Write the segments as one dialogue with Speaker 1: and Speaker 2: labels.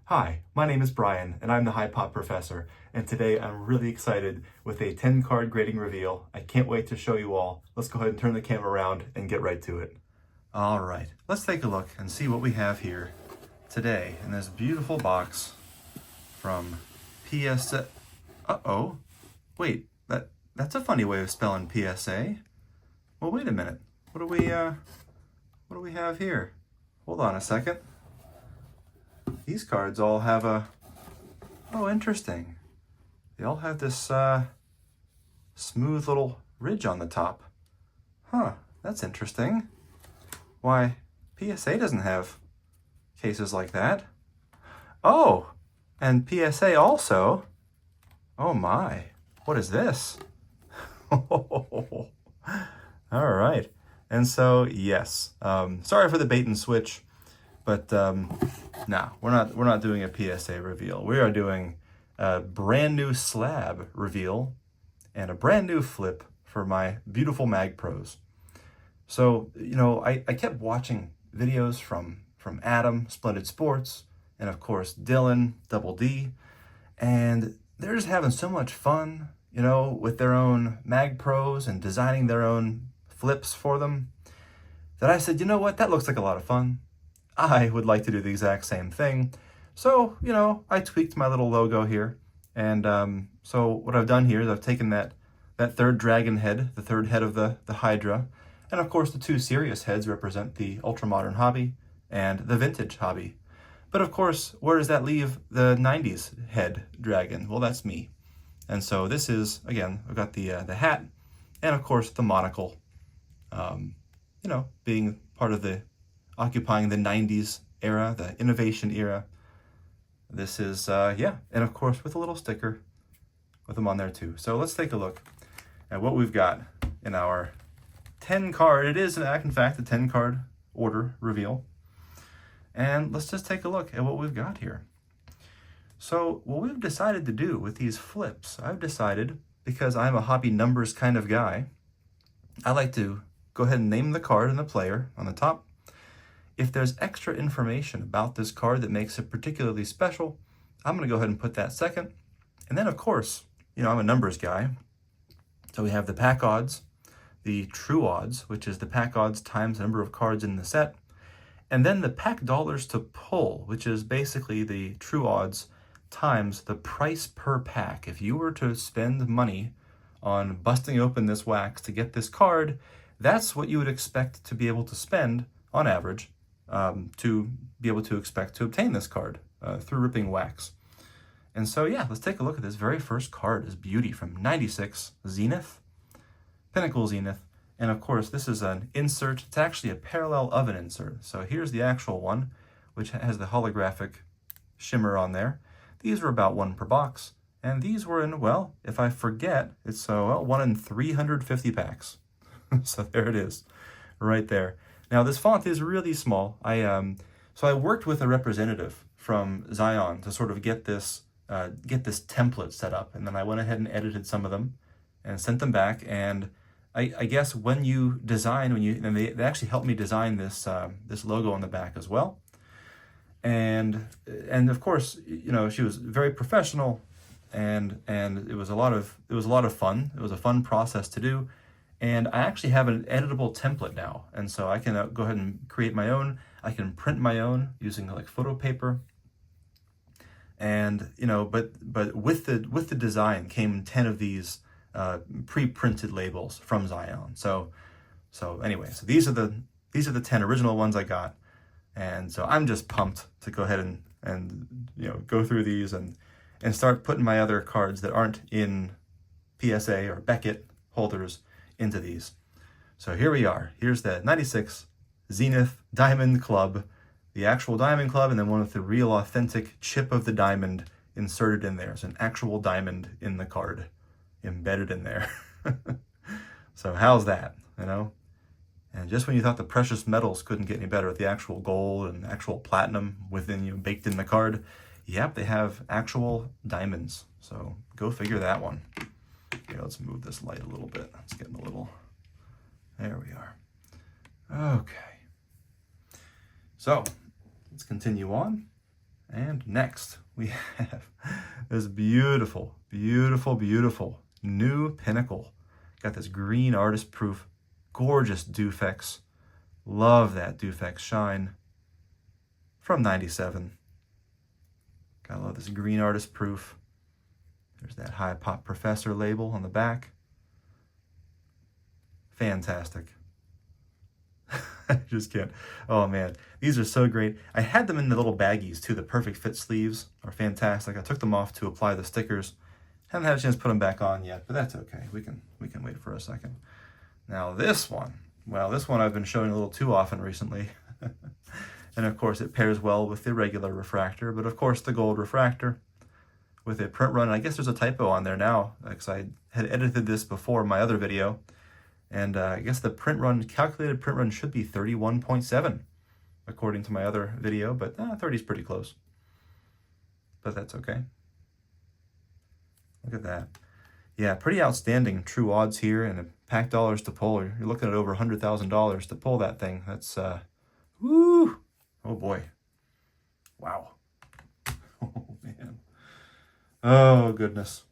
Speaker 1: Hi, my name is Brian, and I'm the High Pop Professor, and today I'm really excited with a 10-card grading reveal. I can't wait to show you all. Let's go ahead and turn the camera around and get right to it. All right, let's take a look and see what we have here today in this beautiful box from PSA. Uh-oh, wait, that's a funny way of spelling PSA. Well, wait a minute. What do we have here? Hold on a second. These cards all have oh, interesting. They all have this smooth little ridge on the top. Huh, that's interesting. Why, PSA doesn't have cases like that. Oh, and PSA also. Oh my, what is this? All right. And so, yes, sorry for the bait and switch, but no, we're not doing a PSA reveal. We are doing a brand new slab reveal and a brand new flip for my beautiful Mag Pros. So, I kept watching videos from Adam, Splendid Sports, and of course Dylan, Double D, and they're just having so much fun, with their own Mag Pros and designing their own flips for them, that I said, you know what, that looks like a lot of fun. I would like to do the exact same thing. So, I tweaked my little logo here. And so what I've done here is I've taken that third dragon head, the third head of the Hydra, and of course the two serious heads represent the ultra-modern hobby and the vintage hobby. But of course, where does that leave the 90s head dragon? Well, that's me. And so this is, again, I've got the hat and of course the monocle, being part of occupying the 90s era, the innovation era. This is, and of course with a little sticker with them on there too. So let's take a look at what we've got in our 10 card. It is in fact a 10 card order reveal. And let's just take a look at what we've got here. So what we've decided to do with these flips, I've decided, because I'm a hobby numbers kind of guy, I like to go ahead and name the card and the player on the top. If there's extra information about this card that makes it particularly special, I'm going to go ahead and put that second. And then, of course, I'm a numbers guy. So we have the pack odds, the true odds, which is the pack odds times the number of cards in the set, and then the pack dollars to pull, which is basically the true odds times the price per pack. If you were to spend money on busting open this wax to get this card, that's what you would expect to be able to spend on average to be able to expect to obtain this card through ripping wax. And so, let's take a look at this very first card, this beauty from 96, Zenith, Pinnacle Zenith. And of course, this is an insert. It's actually a parallel of an insert. So here's the actual one, which has the holographic shimmer on there. These were about 1 per box. And these were in, well, if I forget, it's 1 in 350 packs. So there it is, right there. Now this font is really small. So I worked with a representative from Zion to sort of get this template set up, and then I went ahead and edited some of them and sent them back. And I guess when you design, they actually helped me design this logo on the back as well. And of course, she was very professional, and it was a lot of fun. It was a fun process to do. And I actually have an editable template now. And so I can go ahead and create my own. I can print my own using like photo paper. And, but with the design came 10 of these pre-printed labels from Zion. So anyway, so these are the 10 original ones I got. And so I'm just pumped to go ahead and go through these and start putting my other cards that aren't in PSA or Beckett holders into these. So here we are. Here's the 96 Zenith Diamond Club, the actual Diamond Club, and then one with the real authentic chip of the diamond inserted in there. So an actual diamond in the card, embedded in there. So how's that, And just when you thought the precious metals couldn't get any better with the actual gold and actual platinum within baked in the card, yep, they have actual diamonds. So go figure that one. Okay, let's move this light a little bit. It's getting a little, there we are. Okay. So let's continue on. And next, we have this beautiful, beautiful, beautiful new Pinnacle. Got this green artist proof, gorgeous Dufex. Love that Dufex shine from 97. Gotta love this green artist proof. There's that High Pop Professor label on the back. Fantastic. I just can't. Oh man, these are so great. I had them in the little baggies too. The perfect fit sleeves are fantastic. I took them off to apply the stickers. Haven't had a chance to put them back on yet, but that's okay. We can wait for a second. Now this one, well, this one I've been showing a little too often recently. And of course it pairs well with the regular refractor, but of course the gold refractor with a print run. I guess there's a typo on there now because I had edited this before my other video. And I guess the print run, calculated print run should be 31.7 according to my other video, but 30 is pretty close. But that's okay. Look at that. Yeah, pretty outstanding true odds here, and the pack dollars to pull. You're looking at over $100,000 to pull that thing. That's, woo! Oh boy. Wow. Oh man. Oh goodness.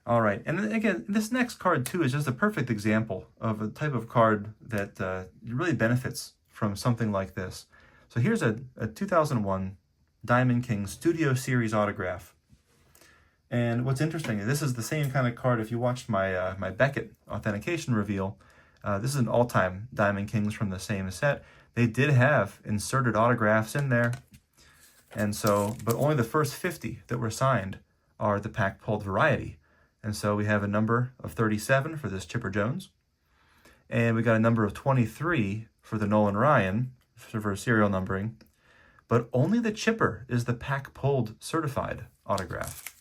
Speaker 1: All right, and again, this next card too is just a perfect example of a type of card that really benefits from something like this. So here's a 2001 Diamond King Studio Series autograph. And what's interesting, this is the same kind of card. If you watched my my Beckett authentication reveal, this is an all-time Diamond Kings from the same set. They did have inserted autographs in there, and so, but only the first 50 that were signed are the pack pulled variety. And so we have a number of 37 for this Chipper Jones. And we got a number of 23 for the Nolan Ryan for serial numbering. But only the Chipper is the pack pulled certified autograph.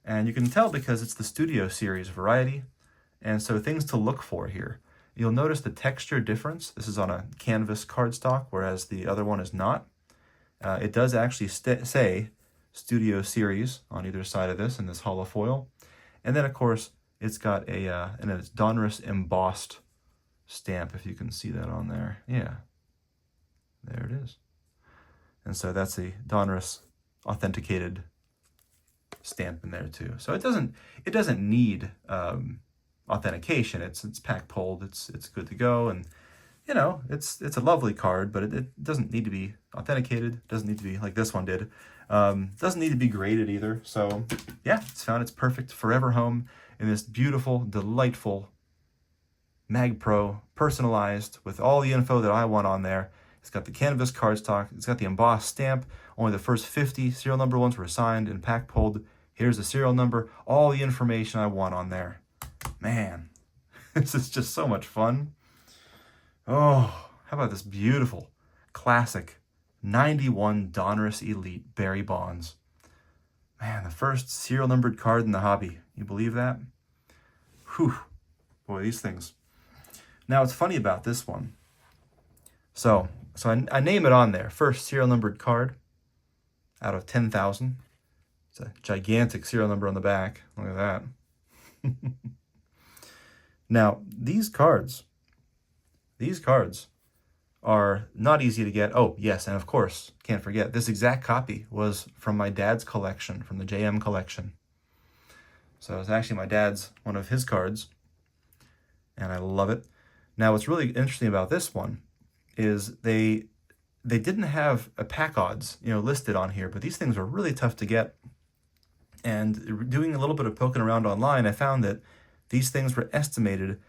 Speaker 1: And you can tell because it's the Studio Series variety. And so things to look for here. You'll notice the texture difference. This is on a canvas cardstock, whereas the other one is not. It does actually say Studio Series on either side of this in this hollow foil. And then, of course, it's got a Donruss embossed stamp, if you can see that on there. Yeah, there it is. And so that's the Donruss authenticated stamp in there too. So it doesn't need authentication. It's pack pulled. It's good to go, and you know it's a lovely card, but it doesn't need to be authenticated. It doesn't need to be like this one did. Doesn't need to be graded either. So yeah, it's found its perfect forever home in this beautiful, delightful Mag Pro, personalized with all the info that I want on there. It's got the canvas cardstock. It's got the embossed stamp. Only the first 50 serial number ones were signed and pack pulled. Here's the serial number. All the information I want on there. Man, this is just so much fun. Oh, how about this beautiful, classic 91 Donruss Elite Barry Bonds. Man, the first serial numbered card in the hobby. You believe that? Whew. Boy, these things. Now, what's funny about this one, so I name it on there. First serial numbered card out of 10,000. It's a gigantic serial number on the back. Look at that. Now, these cards are not easy to get. Oh, yes, and of course, can't forget, this exact copy was from my dad's collection, from the JM collection. So it's actually my dad's, one of his cards, and I love it. Now, what's really interesting about this one is they didn't have a pack odds, listed on here, but these things are really tough to get. And doing a little bit of poking around online, I found that these things were estimated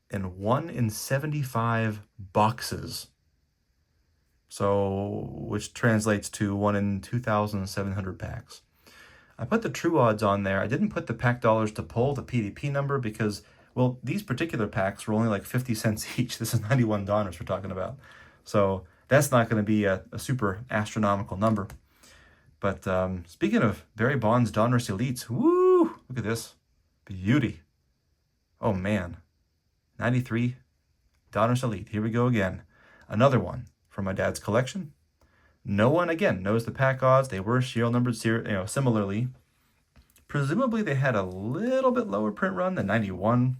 Speaker 1: in 1 in 75 boxes. So, which translates to 1 in 2,700 packs. I put the true odds on there. I didn't put the pack dollars to pull, the PDP number, because, well, these particular packs were only like 50 cents each. This is 91 Donruss we're talking about. So that's not going to be a super astronomical number. But speaking of Barry Bonds Donruss Elites, woo, look at this. Beauty. Oh, man. 93 Donruss Elite. Here we go again. Another one from my dad's collection. No one, again, knows the pack odds. They were serial numbered similarly. Presumably, they had a little bit lower print run than 91.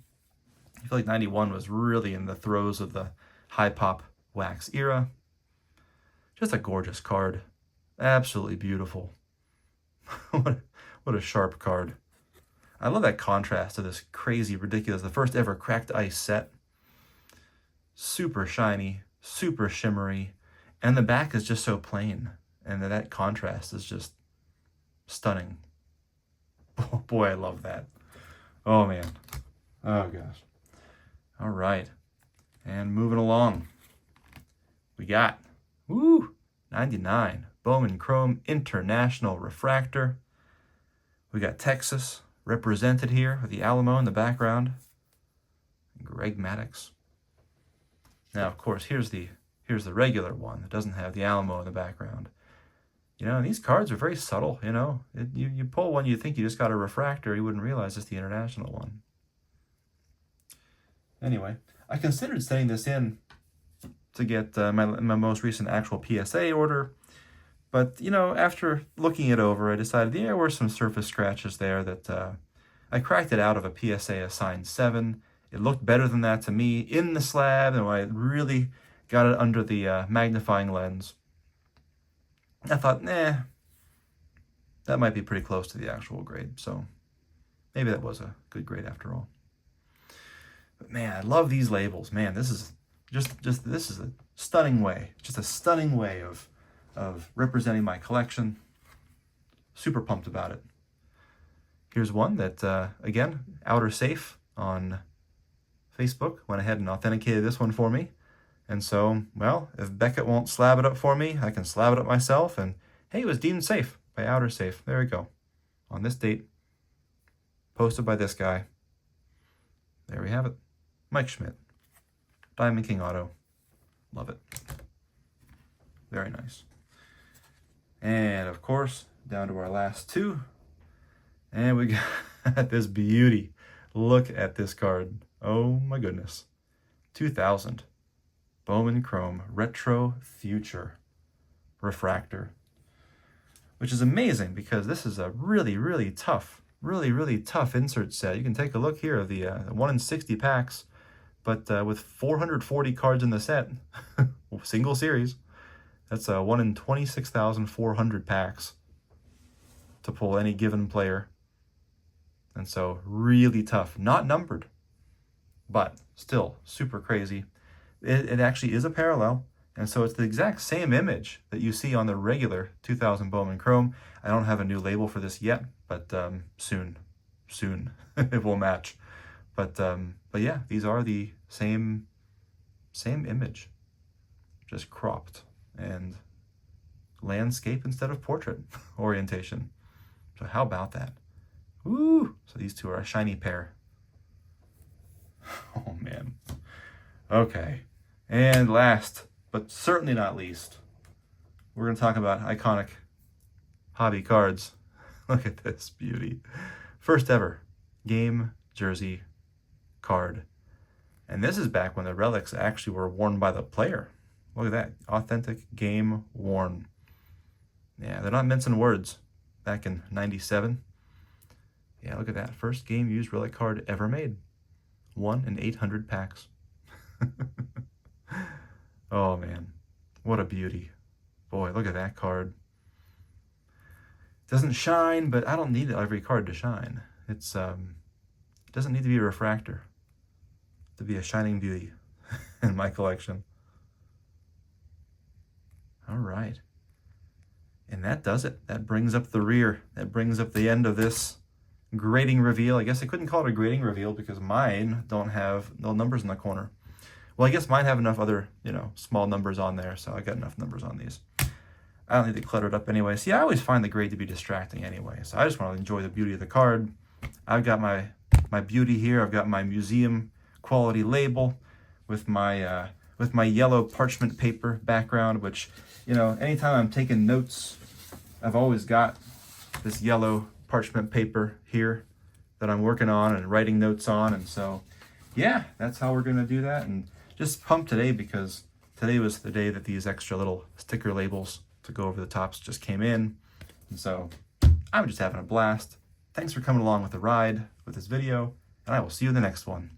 Speaker 1: I feel like 91 was really in the throes of the high pop wax era. Just a gorgeous card. Absolutely beautiful. What a sharp card. I love that contrast to this crazy, ridiculous, the first ever cracked ice set. Super shiny, super shimmery, and the back is just so plain. And that contrast is just stunning. Oh, boy, I love that. Oh, man. Oh, gosh. All right. And moving along. We got, 99. Bowman Chrome International Refractor. We got Texas represented here with the Alamo in the background. Greg Maddux. Now, of course, here's the regular one that doesn't have the Alamo in the background. You know, and these cards are very subtle, you know. You pull one, you think you just got a refractor, you wouldn't realize it's the international one. Anyway, I considered setting this in to get my most recent actual PSA order. But, you know, after looking it over, I decided there were some surface scratches there that I cracked it out of a PSA assigned 7. It looked better than that to me in the slab, and I really got it under the magnifying lens. I thought, that might be pretty close to the actual grade. So maybe that was a good grade after all. But man, I love these labels. Man, this is this is a stunning way. Just a stunning way of representing my collection. Super pumped about it. Here's one that, again, Outer Safe on Facebook went ahead and authenticated this one for me. And so, well, if Beckett won't slab it up for me, I can slab it up myself. And hey, it was deemed safe by Outer Safe. There we go. On this date, posted by this guy. There we have it. Mike Schmidt. Diamond King Auto. Love it. Very nice. And of course, down to our last two. And we got this beauty. Look at this card. Oh my goodness. 2000. Bowman Chrome Retro Future Refractor. Which is amazing because this is a really tough insert set. You can take a look here of the 1 in 60 packs, but with 440 cards in the set, single series, that's a 1 in 26,400 packs to pull any given player. And so really tough, not numbered, but still super crazy. It actually is a parallel, and so it's the exact same image that you see on the regular 2000 Bowman Chrome. I don't have a new label for this yet, but soon it will match. But yeah, these are the same image, just cropped and landscape instead of portrait orientation. So how about that? Woo! So these two are a shiny pair. Oh man. Okay. And last, but certainly not least, we're going to talk about iconic hobby cards. Look at this beauty. First ever game jersey card. And this is back when the relics actually were worn by the player. Look at that. Authentic game worn. Yeah, they're not mincing words. Back in 97. Yeah, look at that. First game used relic card ever made. 1 in 800 packs. Oh man, what a beauty. Boy, look at that card. Doesn't shine, but I don't need every card to shine. It doesn't need to be a refractor to be a shining beauty in my collection. All right. And that does it. That brings up the rear. That brings up the end of this grading reveal. I guess I couldn't call it a grading reveal because mine don't have no numbers in the corner. Well, I guess mine have enough other, small numbers on there, so I got enough numbers on these. I don't need to clutter it up anyway. See, I always find the grade to be distracting anyway, so I just want to enjoy the beauty of the card. I've got my beauty here. I've got my museum quality label with my yellow parchment paper background, which, anytime I'm taking notes, I've always got this yellow parchment paper here that I'm working on and writing notes on, and so, yeah, that's how we're going to do that. And just pumped today because today was the day that these extra little sticker labels to go over the tops just came in. And so I'm just having a blast. Thanks for coming along with the ride with this video, and I will see you in the next one.